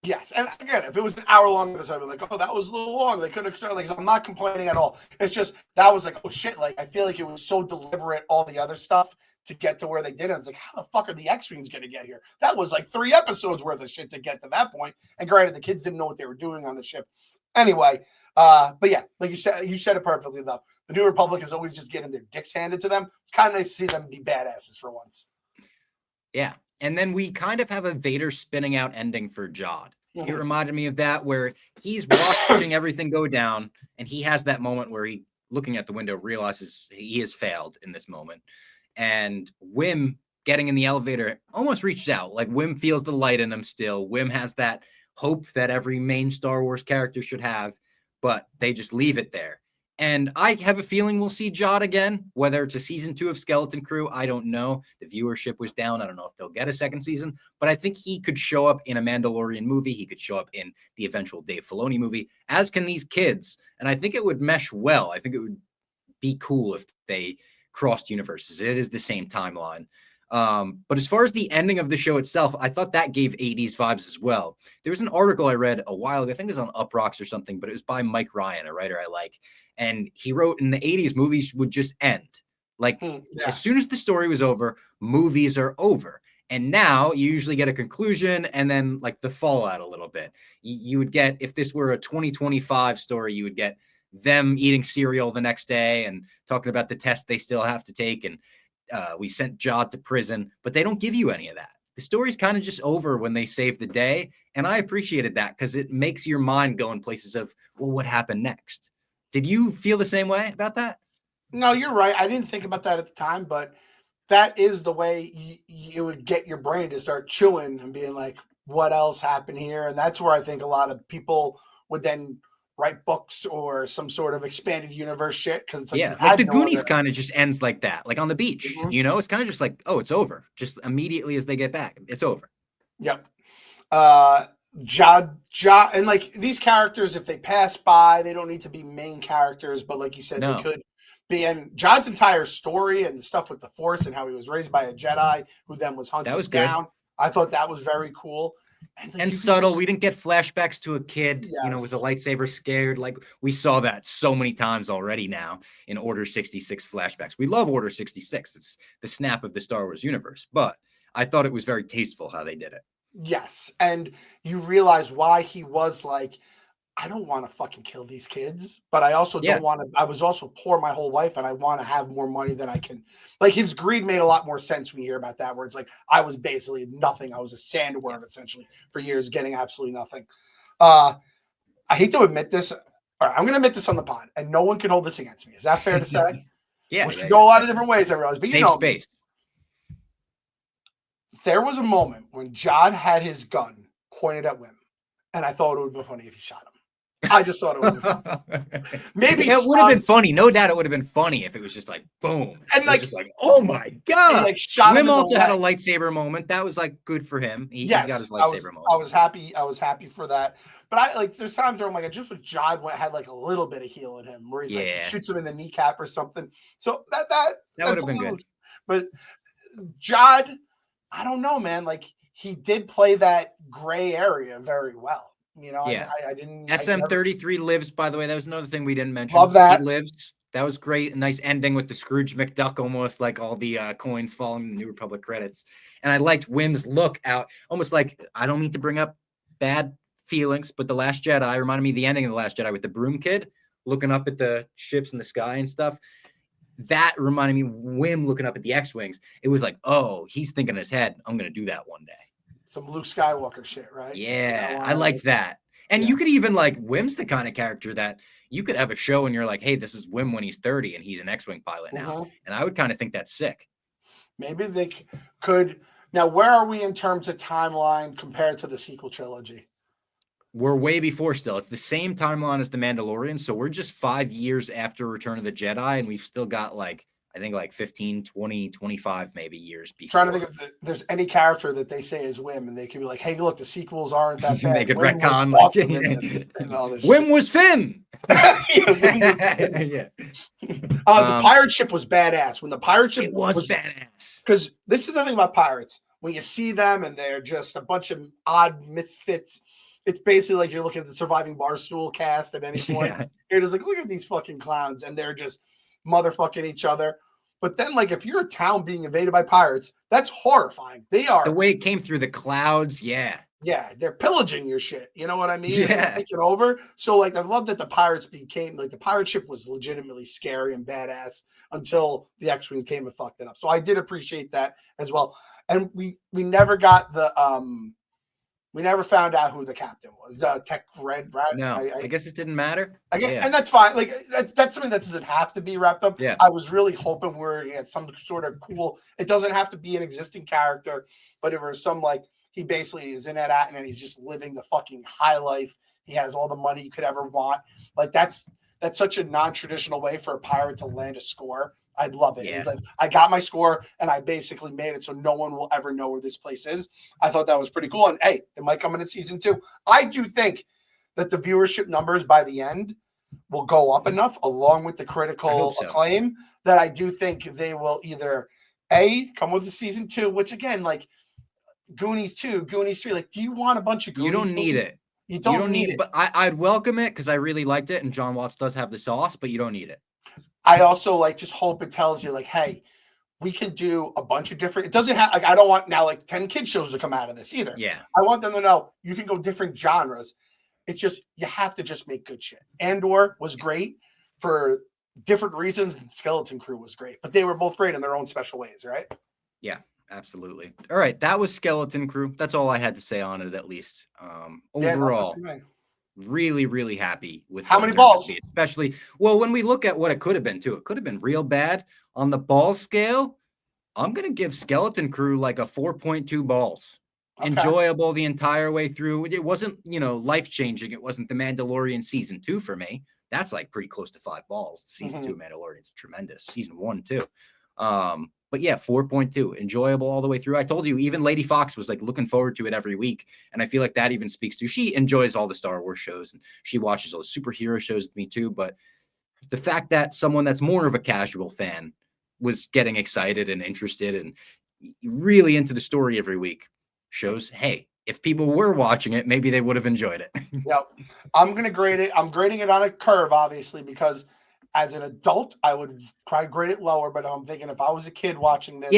Yes. And again, if it was an hour-long episode, I'd be like, oh, that was a little long. They could have started. Like, I'm not complaining at all. It's just that was like, oh, shit. Like, I feel like it was so deliberate, all the other stuff, to get to where they did it. It's like, how the fuck are the X-Wings going to get here? That was like 3 episodes worth of shit to get to that point. And granted, the kids didn't know what they were doing on the ship. Anyway, but yeah, like you said it perfectly, though. The New Republic is always just getting their dicks handed to them. It's kind of nice to see them be badasses for once. Yeah. And then we kind of have a Vader spinning out ending for Jod. It reminded me of that, where he's watching everything go down, and he has that moment where he, looking at the window, realizes he has failed in this moment. And Wim getting in the elevator almost reached out. Like, Wim feels the light in him still. Wim has that hope that every main Star Wars character should have, but they just leave it there. And I have a feeling we'll see Jod again, whether it's a season 2 of Skeleton Crew. I don't know. The viewership was down. I don't know if they'll get a second season, but I think he could show up in a Mandalorian movie. He could show up in the eventual Dave Filoni movie, as can these kids. And I think it would mesh well. I think it would be cool if they crossed universes. It is the same timeline. But as far as the ending of the show itself, I thought that gave 80s vibes as well. There was an article I read a while ago, I think it was on Uprocks or something, but it was by Mike Ryan, a writer I like. And he wrote, in the 80s, movies would just end. Like, as soon as the story was over, movies are over. And now you usually get a conclusion and then like the fallout a little bit. You would get, if this were a 2025 story, you would get them eating cereal the next day and talking about the test they still have to take. And we sent Jod to prison, but they don't give you any of that. The story's kind of just over when they save the day. And I appreciated that because it makes your mind go in places of, well, what happened next? Did you feel the same way about that? No, you're right. I didn't think about that at the time, but that is the way you would get your brain to start chewing and being like, what else happened here? And that's where I think a lot of people would then write books or some sort of expanded universe shit. Because it's like, like the Goonies kind of just ends like that, like on the beach. You know, it's kind of just like, oh, it's over. Just immediately as they get back, it's over. Yep. Jod, and like these characters, if they pass by, they don't need to be main characters, but like you said, they could be. And Jod's entire story and the stuff with the Force and how he was raised by a Jedi who then was hunted down. Good. I thought that was very cool. And subtle. We didn't get flashbacks to a kid, you know, with a lightsaber scared. Like, we saw that so many times already now in Order 66 flashbacks. We love Order 66. It's the snap of the Star Wars universe. But I thought it was very tasteful how they did it. Yes. And you realize why he was like, I don't want to fucking kill these kids, but I also don't want to. I was also poor my whole life and I want to have more money than I can. Like, his greed made a lot more sense when you hear about that, where it's like, I was basically nothing. I was a sandworm essentially for years, getting absolutely nothing. I hate to admit this. All right, I'm going to admit this on the pod and no one can hold this against me. Is that fair to say? Which can go a lot of different ways, I realize. But Safe space. There was a moment when Jod had his gun pointed at Wim, and I thought it would be funny if he shot him. I just thought it would be funny. Maybe it would have been funny. No doubt it would have been funny if it was just like, boom. And like, just like, oh my God. And like, shot him Wim also had a lightsaber moment. That was like good for him. He got his lightsaber moment. I was happy for that. But I like, there's times where I'm like, I just wish Jod had like a little bit of heel in him where he's like, shoots him in the kneecap or something. So that would have been good. But Jod, I don't know, man. Like, he did play that gray area very well. You know, I didn't. SM33 lives, by the way. That was another thing we didn't mention. Love that. He lives. That was great. A nice ending with the Scrooge McDuck, almost like all the coins falling in the New Republic credits. And I liked Wim's look out, almost like, I don't mean to bring up bad feelings, but The Last Jedi reminded me of the ending of The Last Jedi with the broom kid looking up at the ships in the sky and stuff. That reminded me of Wim looking up at the X-Wings. It was like, oh, he's thinking in his head, I'm going to do that one day. Some Luke Skywalker shit, right? Yeah, I liked that. And you could even, like, Wim's the kind of character that you could have a show and you're like, hey, this is Wim when he's 30 and he's an X-Wing pilot now. And I would kind of think that's sick. Maybe they could. Now, where are we in terms of timeline compared to the sequel trilogy? We're way before still. It's the same timeline as The Mandalorian. So we're just 5 years after Return of the Jedi. And we've still got, like, I think like 15, 20, 25 maybe years before. Trying to think if there's any character that they say is Wim, and they can be like, "Hey, look, the sequels aren't that bad." They could Wim retcon was like awesome and all this Wim shit. was Finn. Yeah. The pirate ship was badass. When the pirate ship was badass. Because this is the thing about pirates. When you see them and they're just a bunch of odd misfits, it's basically like you're looking at the Surviving Barstool cast at any point. Yeah. You're just like, look at these fucking clowns, and they're just motherfucking each other. But then, like, if you're a town being invaded by pirates, that's horrifying. They are. The way it came through the clouds, yeah. Yeah, they're pillaging your shit. You know what I mean? Yeah. Taking over. So, like, I love that the pirates became, like, the pirate ship was legitimately scary and badass until the X-Wing came and fucked it up. So I did appreciate that as well. And we never got the, we never found out who the captain was. The Tech Red, right? No, I guess it didn't matter. I guess, and that's fine. Like that's something that doesn't have to be wrapped up. Yeah. I was really hoping we're gonna get some sort of cool. It doesn't have to be an existing character, but if there's some like he basically is in that and he's just living the fucking high life. He has all the money you could ever want. Like that's such a non-traditional way for a pirate to land a score. I'd love it. Yeah. It's like I got my score and I basically made it so no one will ever know where this place is. I thought that was pretty cool. And hey, it might come in season 2. I do think that the viewership numbers by the end will go up enough along with the critical acclaim that I do think they will either come with the season 2, which again, like Goonies 2, Goonies 3, like, do you want a bunch of Goonies? You don't need it. You don't need it. But I'd welcome it because I really liked it. And John Watts does have the sauce, but you don't need it. I also like just hope it tells you like, hey, we can do a bunch of different. It doesn't have like I don't want now like 10 kid shows to come out of this either. Yeah, I want them to know you can go different genres. It's just you have to just make good shit. Andor was great for different reasons, and Skeleton Crew was great, but they were both great in their own special ways, right? Yeah, absolutely. All right, that was Skeleton Crew. That's all I had to say on it, at least. Overall. Yeah, really, really happy with how many balls, especially when we look at what it could have been too. It could have been real bad on the ball scale. I'm gonna give Skeleton Crew like a 4.2 balls. Okay. Enjoyable the entire way through. It wasn't, life changing. It wasn't the Mandalorian season 2 for me. That's like pretty close to 5 balls. Season 2 of Mandalorian's tremendous. Season 1 too. But yeah, 4.2, enjoyable all the way through. I told you, even Lady Fox was like looking forward to it every week. And I feel like that even speaks to, she enjoys all the Star Wars shows and she watches all the superhero shows with me too. But the fact that someone that's more of a casual fan was getting excited and interested and really into the story every week shows, hey, if people were watching it, maybe they would have enjoyed it. Yep. I'm going to grade it. I'm grading it on a curve, obviously, because as an adult, I would probably grade it lower, but I'm thinking if I was a kid watching this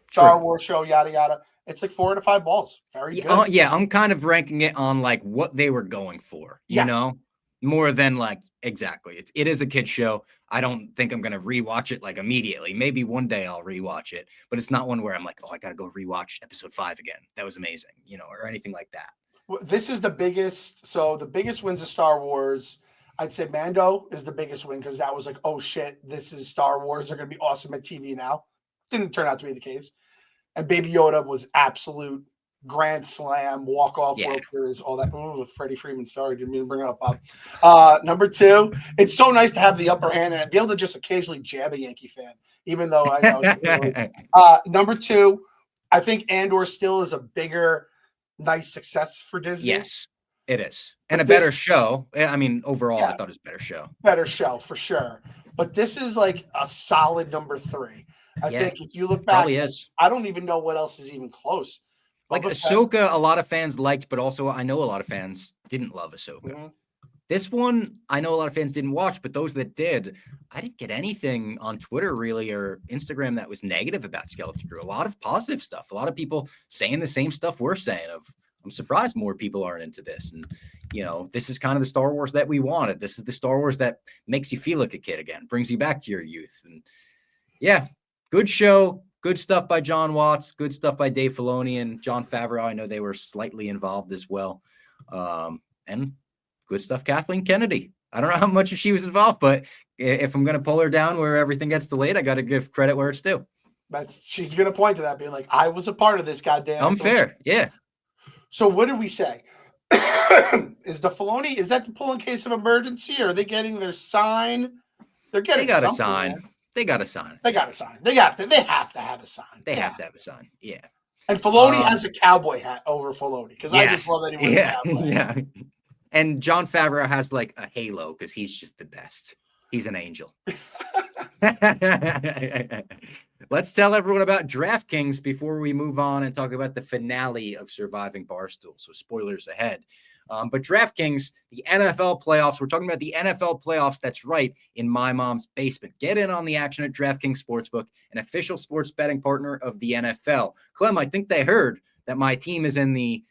Star Wars show, yada, yada, it's like 4 to 5 balls. Very good. Yeah, I'm kind of ranking it on like what they were going for, you know, more than like, exactly. It is a kid show. I don't think I'm going to rewatch it like immediately. Maybe one day I'll rewatch it, but it's not one where I'm like, oh, I got to go rewatch episode 5 again. That was amazing, or anything like that. Well, this is the biggest. So the biggest wins of Star Wars, I'd say Mando is the biggest win because that was like, oh shit, this is Star Wars. They're going to be awesome at TV now. Didn't turn out to be the case. And Baby Yoda was absolute grand slam, walk-off World Series, all that. Oh, Freddie Freeman story. Didn't mean to bring it up, Bob. Number 2, it's so nice to have the upper hand and be able to just occasionally jab a Yankee fan, even though I know. Number 2, I think Andor still is a bigger, nice success for Disney. Yes. It is. And a better show. I mean, overall, I thought it was a better show. Better show, for sure. But this is like a solid number 3. I think if you look back, probably is. I don't even know what else is even close. Like Ahsoka, a lot of fans liked, but also I know a lot of fans didn't love Ahsoka. This one, I know a lot of fans didn't watch, but those that did, I didn't get anything on Twitter really or Instagram that was negative about Skeleton Crew. A lot of positive stuff. A lot of people saying the same stuff we're saying of, I'm surprised more people aren't into this. And, this is kind of the Star Wars that we wanted. This is the Star Wars that makes you feel like a kid again, brings you back to your youth. And yeah, good show, good stuff by John Watts, good stuff by Dave Filoni and Jon Favreau. I know they were slightly involved as well. And good stuff, Kathleen Kennedy. I don't know how much she was involved, but if I'm going to pull her down where everything gets delayed, I got to give credit where it's due. She's going to point to that, being like, I was a part of this, goddamn. Unfair, yeah. So what did we say? Is that the pull in case of emergency? Or are they getting their sign? They got a sign. Man. They got to sign. They got to sign. They have to have a sign. They have to have a sign. Yeah. And Filoni has a cowboy hat over Filoni because I just love that he wears a cowboy hat. Yeah. And Jon Favreau has like a halo because he's just the best. He's an angel. Let's tell everyone about DraftKings before we move on and talk about the finale of Surviving Barstool. So spoilers ahead. But DraftKings, the NFL playoffs, we're talking about the NFL playoffs. That's right, in my mom's basement. Get in on the action at DraftKings Sportsbook, an official sports betting partner of the NFL. Clem, I think they heard that my team is in the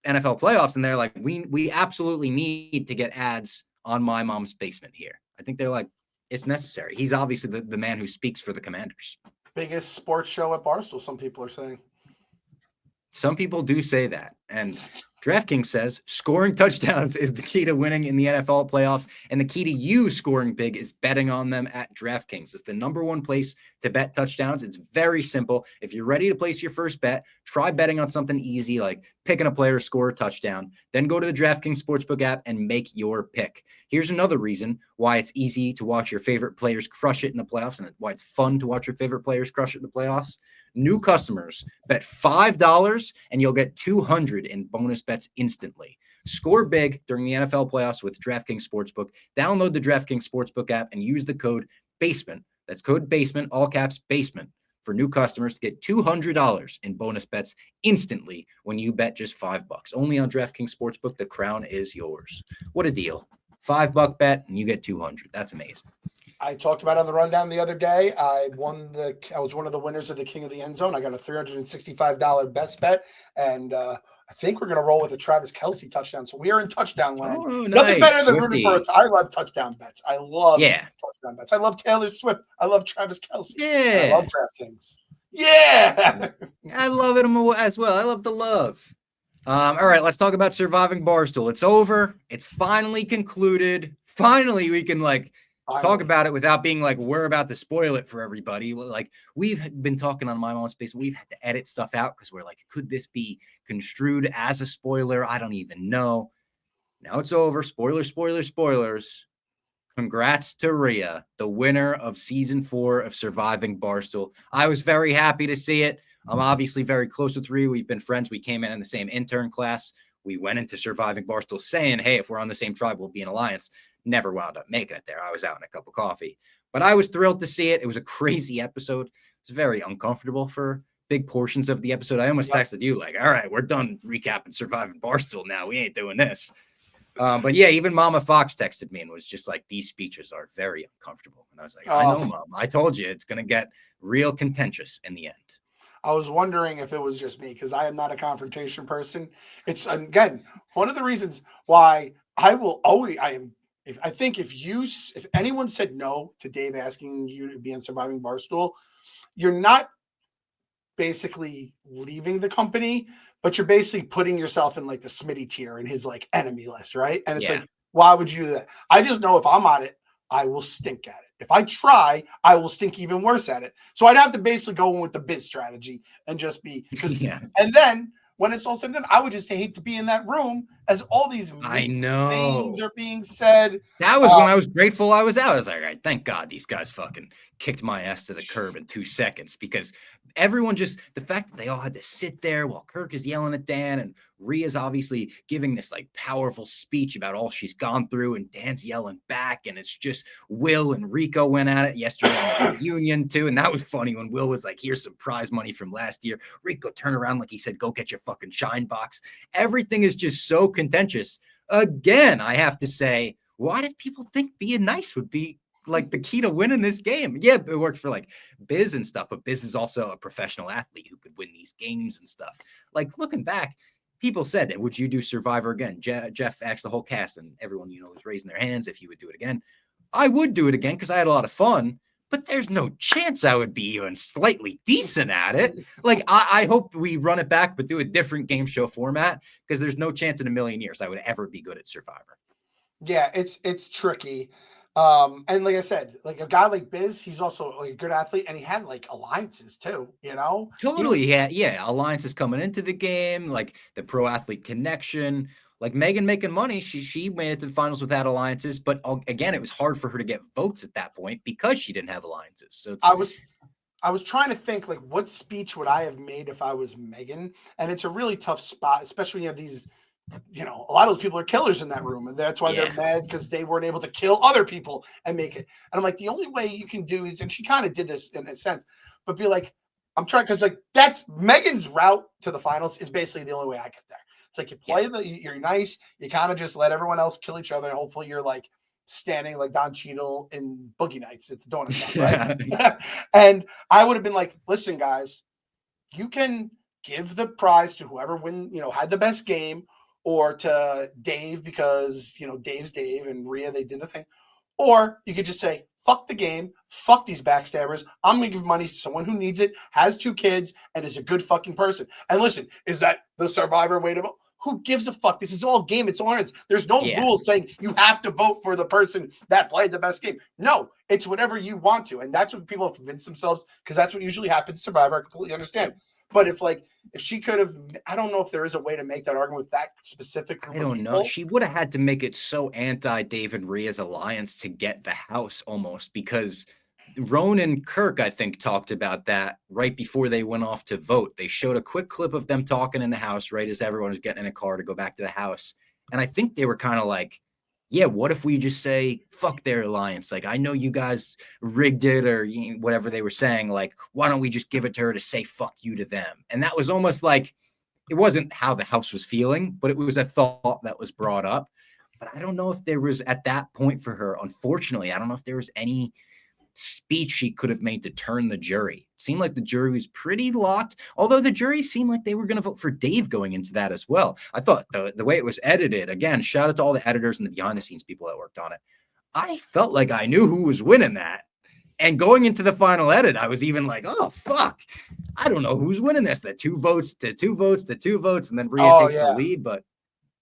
NFL playoffs, and they're like, we absolutely need to get ads on my mom's basement here. I think they're like, it's necessary. He's obviously the man who speaks for the Commanders. Biggest sports show at Barstool, some people are saying. Some people do say that. And DraftKings says scoring touchdowns is the key to winning in the NFL playoffs. And the key to you scoring big is betting on them at DraftKings. It's the #1 place to bet touchdowns. It's very simple. If you're ready to place your first bet, try betting on something easy like picking a player to score a touchdown. Then go to the DraftKings Sportsbook app and make your pick. Here's another reason why it's easy to watch your favorite players crush it in the playoffs and why it's fun to watch your favorite players crush it in the playoffs. New customers bet $5 and you'll get $200 in bonus bets instantly. Score big during the NFL playoffs with DraftKings Sportsbook. Download the DraftKings Sportsbook app and use the code BASEMENT. That's code BASEMENT, all caps BASEMENT, for new customers to get $200 in bonus bets instantly when you bet just $5. Only on DraftKings Sportsbook. The crown is yours. What a deal. $5 bet and you get 200. That's amazing. I talked about on the rundown the other day. I was one of the winners of the King of the End Zone. I got a $365 best bet, and I think we're going to roll with a Travis Kelce touchdown. So we are in touchdown land. Oh, nice. Nothing better than rooting for it. I love touchdown bets. I love touchdown bets. I love Taylor Swift. I love Travis Kelce. Yeah. I love DraftKings. Yeah. I love it as well. I love the love. All right, let's talk about Surviving Barstool. It's over. It's finally concluded. Finally, we can talk about it without being like, we're about to spoil it for everybody. Like, we've been talking on My Mom's Space. We've had to edit stuff out because we're like, could this be construed as a spoiler? I don't even know. Now it's over. Spoilers, spoilers, spoilers. Congrats to Rhea, the winner of season 4 of Surviving Barstool. I was very happy to see it. I'm obviously very close with Rhea. We've been friends. We came in the same intern class. We went into Surviving Barstool saying, hey, if we're on the same tribe, we'll be an alliance. Never wound up making it there. I was out in a cup of coffee. But I was thrilled to see it. It was a crazy episode. It was very uncomfortable for big portions of the episode. I almost texted you like, all right, we're done recapping Surviving Barstool now. We ain't doing this. But yeah, even Mama Fox texted me and was just like, these speeches are very uncomfortable. And I was like, I know, Mom. I told you it's going to get real contentious in the end. I was wondering if it was just me because I am not a confrontation person. It's, again, one of the reasons why I think if anyone said no to Dave asking you to be on Surviving Barstool, you're not basically leaving the company, but you're basically putting yourself in like the Smitty tier in his like enemy list, right? And it's like, why would you do that? I just know if I'm on it, I will stink at it. If I try, I will stink even worse at it. So I'd have to basically go in with the biz strategy and just be, and then when it's all said and done, I would just hate to be in that room as all these things are being said. That was when I was grateful I was out. I was like, all right, thank God these guys fucking kicked my ass to the curb in 2 seconds, because everyone just, the fact that they all had to sit there while Kirk is yelling at Dan and Rhea's obviously giving this like powerful speech about all she's gone through and Dan's yelling back, and it's just Will and Rico went at it yesterday on the reunion too. And that was funny when Will was like, here's some prize money from last year. Rico turned around like he said, go get your fucking shine box. Everything is just so contentious. Again, I have to say, why did people think being nice would be like the key to winning this game? Yeah, it worked for like Biz and stuff, but Biz is also a professional athlete who could win these games and stuff. Like, looking back, people said, would you do Survivor again? Jeff asked the whole cast, and everyone, was raising their hands if you would do it again. I would do it again because I had a lot of fun, but there's no chance I would be even slightly decent at it. Like, I hope we run it back, but do a different game show format, because there's no chance in a million years I would ever be good at Survivor. Yeah, it's tricky. And like I said, like a guy like Biz, he's also like a good athlete, and he had like alliances too, Totally. Yeah. Alliances coming into the game, like the pro athlete connection, Like Megan making money, she made it to the finals without alliances, but again, it was hard for her to get votes at that point because she didn't have alliances. So it's I was trying to think like what speech would I have made if I was Megan, and it's a really tough spot, especially when you have these, a lot of those people are killers in that room, and that's why they're mad because they weren't able to kill other people and make it. And I'm like, the only way you can do is, and she kind of did this in a sense, but be like, I'm trying, because like that's Megan's route to the finals is basically the only way I get there. It's like you play you're nice, you kind of just let everyone else kill each other, and hopefully you're like standing like Don Cheadle in Boogie Nights at the donut shop, right? And I would have been like, listen, guys, you can give the prize to whoever had the best game, or to Dave because Dave's Dave and Rhea, they did the thing. Or you could just say, fuck the game, fuck these backstabbers. I'm gonna give money to someone who needs it, has 2 kids, and is a good fucking person. And listen, is that the Survivor way to vote? Who gives a fuck? This is all game. It's all. There's no rules saying you have to vote for the person that played the best game. No, it's whatever you want to. And that's what people have convinced themselves, because that's what usually happens to Survivor. I completely understand. But if she could have, I don't know if there is a way to make that argument with that specific group I don't know. She would have had to make it so anti-Dave and Rhea's alliance to get the house almost, because Roan and Kirk, I think, talked about that right before they went off to vote. They showed a quick clip of them talking in the house right as everyone was getting in a car to go back to the house. And I think they were kind of like, yeah, what if we just say, fuck their alliance? Like, I know you guys rigged it or whatever they were saying. Like, why don't we just give it to her to say fuck you to them? And that was almost like, it wasn't how the house was feeling, but it was a thought that was brought up. But I don't know if there was, at that point for her, unfortunately, I don't know if there was any speech she could have made to turn the jury. It seemed like the jury was pretty locked, although the jury seemed like they were going to vote for Dave going into that as well. I thought the way it was edited, again, shout out to all the editors and the behind the scenes people that worked on it. I felt like I knew who was winning that. And going into the final edit, I was even like, oh, fuck. I don't know who's winning this. The 2 votes to 2 votes to 2 votes. And then Rhea takes the lead. But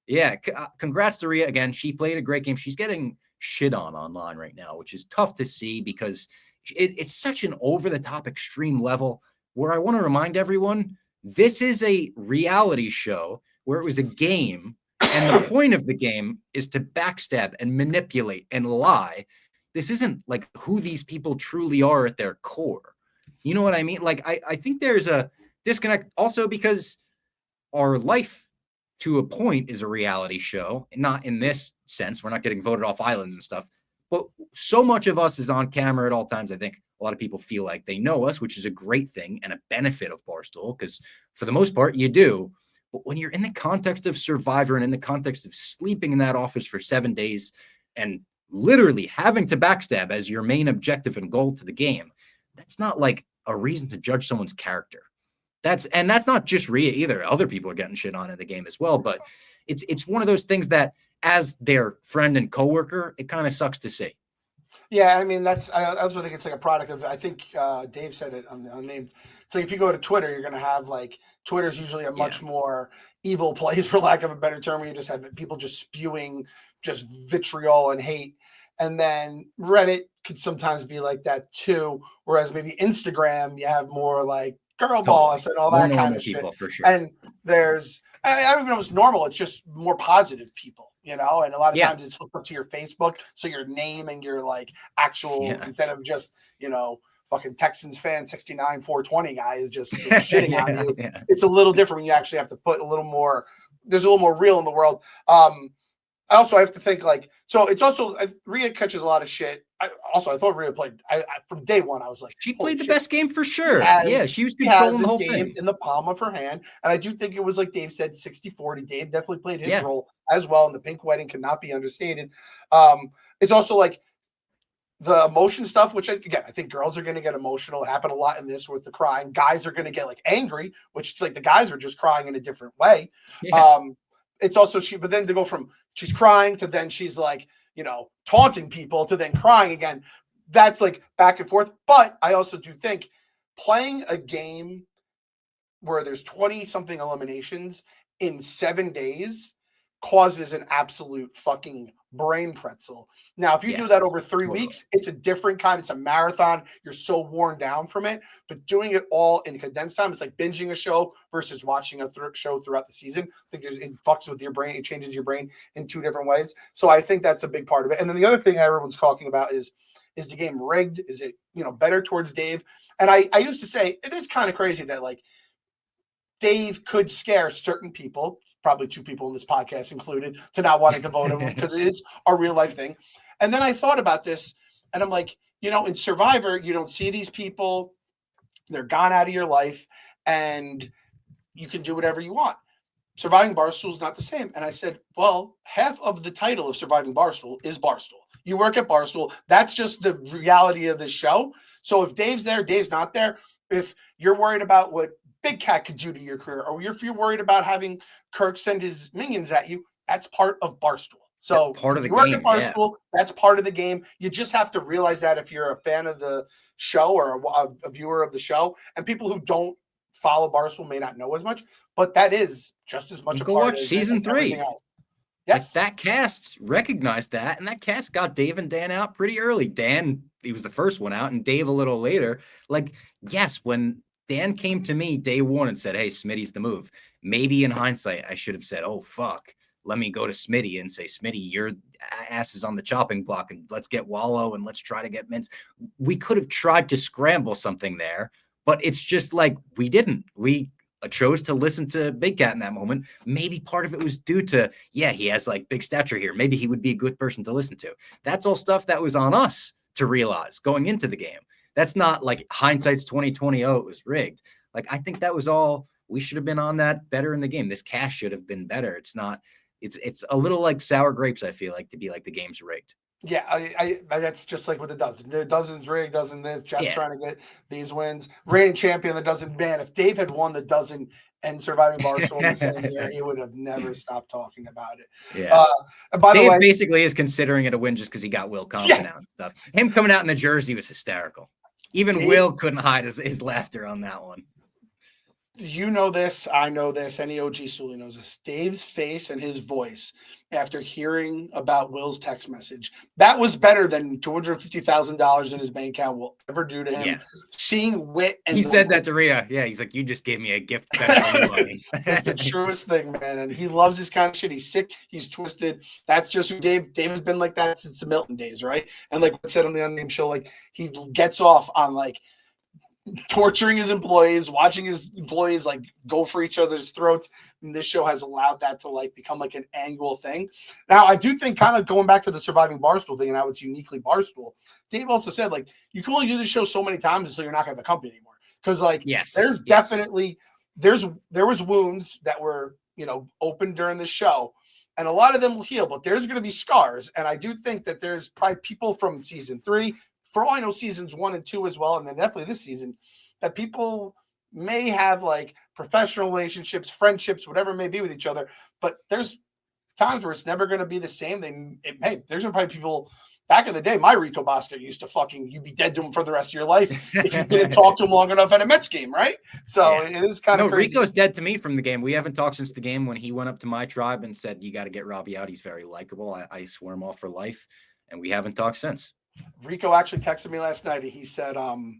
yeah, congrats to Rhea again. She played a great game. She's getting shit on online right now, which is tough to see because it's such an over-the-top extreme level where I want to remind everyone, this is a reality show where it was a game, and the point of the game is to backstab and manipulate and lie. This isn't like who these people truly are at their core. You know what I mean? Like, I think there's a disconnect also because our life to a point is a reality show, not in this sense. We're not getting voted off islands and stuff, but so much of us is on camera at all times. I think a lot of people feel like they know us, which is a great thing and a benefit of Barstool, because for the most part you do. But when you're in the context of Survivor and in the context of sleeping in that office for 7 days and literally having to backstab as your main objective and goal to the game, that's not like a reason to judge someone's character. That's not just Rhea either. Other people are getting shit on in the game as well. But it's one of those things that, as their friend and coworker, it kind of sucks to see. Yeah, I mean, I also think it's like a product of, I think Dave said it on the unnamed. So if you go to Twitter, you're going to have Twitter's usually a much more evil place, for lack of a better term, where you just have people just spewing just vitriol and hate. And then Reddit could sometimes be like that too. Whereas maybe Instagram, you have more like girl boss and all that kind of shit. For sure. And there's, I don't even know if it's normal. It's just more positive people, and a lot of times it's hooked up to your Facebook. So your name and your actual, instead of just, fucking Texans fan 69 420 guy is just shitting on you. Yeah. It's a little different when you actually have to put a little more, there's a little more real in the world. Also, I have to think so it's also, Rhea catches a lot of shit. I thought Rhea played, from day one, I was like, she played the best game for sure. She was controlling the whole thing in the palm of her hand. And I do think it was, like Dave said, 60-40. Dave definitely played his role as well. And the pink wedding cannot be understated. It's also the emotion stuff, which I think girls are going to get emotional. It happened a lot in this with the crying. Guys are going to get angry, which it's the guys are just crying in a different way. Yeah. It's also but then to go from she's crying to then she's taunting people to then crying again. That's back and forth. But I also do think playing a game where there's 20 something eliminations in 7 days causes an absolute fucking brain pretzel. Now, if you do Yes, that over 3 totally. weeks, it's a different kind. It's a marathon. You're so worn down from it. But doing it all in condensed time, it's like binging a show versus watching a show throughout the season. I think it fucks with your brain. It changes your brain in 2 different ways. So I think that's a big part of it. And then the other thing everyone's talking about is the game rigged? Is it, better towards Dave? And I used to say it is kind of crazy that like Dave could scare certain people, probably 2 people in this podcast included, to not wanting to vote him because it is a real life thing. And then I thought about this and I'm like, in Survivor, you don't see these people. They're gone out of your life and you can do whatever you want. Surviving Barstool is not the same. And I said, well, half of the title of Surviving Barstool is Barstool. You work at Barstool. That's just the reality of this show. So if Dave's there, Dave's not there. If you're worried about what Big Cat could do to your career, or if you're worried about having Kirk send his minions at you, that's part of Barstool. So that's part of the you work game. At Barstool, that's part of the game. You just have to realize that if you're a fan of the show or a viewer of the show, and people who don't follow Barstool may not know as much, but that is just as much a go part watch of season 3. Else. Yes. Like that cast recognized that, and that cast got Dave and Dan out pretty early. Dan, he was the first one out, and Dave a little later. Like, yes, when Dan came to me day 1 and said, hey, Smitty's the move. Maybe in hindsight, I should have said, oh, fuck. Let me go to Smitty and say, Smitty, your ass is on the chopping block, and let's get Wallow and let's try to get Mince. We could have tried to scramble something there, but it's just like we didn't. We chose to listen to Big Cat in that moment. Maybe part of it was due to, he has like big stature here. Maybe he would be a good person to listen to. That's all stuff that was on us to realize going into the game. That's not like hindsight's 2020. Oh, it was rigged. Like, I think that was all, we should have been on that better in the game. This cash should have been better. It's not, it's a little like sour grapes. I feel like, to be like the game's rigged. Yeah, I that's just like with the dozen. The dozen's rigged, dozen this, just trying to get these wins. Reigning champion, the dozen. Man, if Dave had won the dozen and Surviving Barstool in the same year, he would have never stopped talking about it. Yeah. By Dave the way, basically is considering it a win just because he got Will Compton out and stuff. Him coming out in the jersey was hysterical. Even Dave, Will couldn't hide his laughter on that one. You know this, I know this, any OG Sully knows this. Dave's face and his voice after hearing about Will's text message, that was better than $250,000 in his bank account will ever do to him. Yeah. Seeing wit. And he said that to Rhea. Yeah, he's like, you just gave me a gift. That's the truest thing, man. And he loves this kind of shit. He's sick. He's twisted. That's just who Dave has been like that since the Milton days, right? And like I said on the Unnamed show, like he gets off on like torturing his employees, watching his employees like go for each other's throats. And this show has allowed that to like become like an annual thing. Now, I do think, kind of going back to the Surviving Barstool thing and how it's uniquely Barstool, Dave also said like you can only do this show so many times until you're not gonna have a company anymore. Because like there's definitely there was wounds that were open during the show. And a lot of them will heal, but there's going to be scars. And I do think that there's probably people from season 3, for all I know, seasons 1 and 2 as well, and then definitely this season, that people may have like professional relationships, friendships, whatever it may be with each other. But there's times where it's never going to be the same. There's probably people back in the day. My Rico Bosco used to you'd be dead to him for the rest of your life if you didn't talk to him long enough at a Mets game, right? So it is kind of crazy. Rico's dead to me from the game. We haven't talked since the game when he went up to my tribe and said, "You got to get Robbie out. He's very likable. I swear him off for life," and we haven't talked since. Rico actually texted me last night. He said, and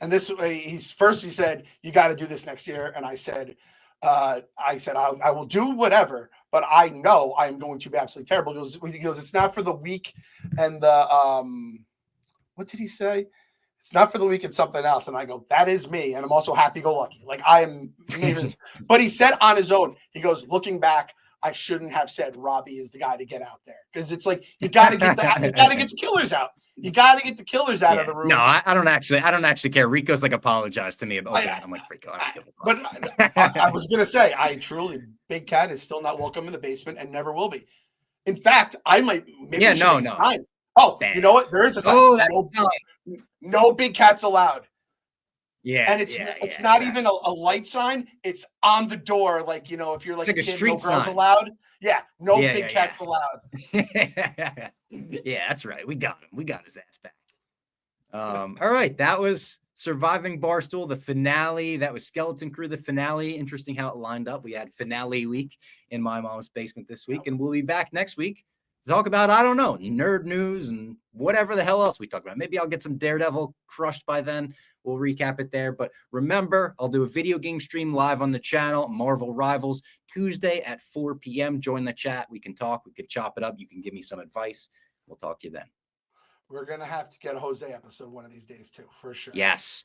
this he said, "You got to do this next year." And I said, I will do whatever, but I know I am going to be absolutely terrible. He goes, it's not for the weak and the what did he say? It's not for the weak and something else. And I go, that is me. And I'm also happy-go-lucky. Like I am, but he said on his own, he goes, looking back, I shouldn't have said Robbie is the guy to get out there because it's like you got to get the killers out. You got to get the killers out of the room. No, I don't actually care. Rico's like apologized to me about that. I'm like, Rico, but I was gonna say, Big Cat is still not welcome in the basement and never will be. In fact, I might. Maybe no. Oh, damn. You know what? There is a sign. Oh, no Big Cats allowed. Yeah, and it's not even a light sign. It's on the door, like if you're like a kid, street no girls sign. Allowed. Yeah, no big cats allowed. Yeah, that's right. We got him. We got his ass back. All right, that was Surviving Barstool, the finale. That was Skeleton Crew, the finale. Interesting how it lined up. We had finale week in my mom's basement this week, and we'll be back next week talk about, I don't know, nerd news and whatever the hell else we talk about. Maybe I'll get some Daredevil crushed by then. We'll recap it there. But remember, I'll do a video game stream live on the channel, Marvel Rivals, Tuesday at 4 p.m. Join the chat. We can talk. We can chop it up. You can give me some advice. We'll talk to you then. We're going to have to get a Jose episode one of these days, too, for sure. Yes.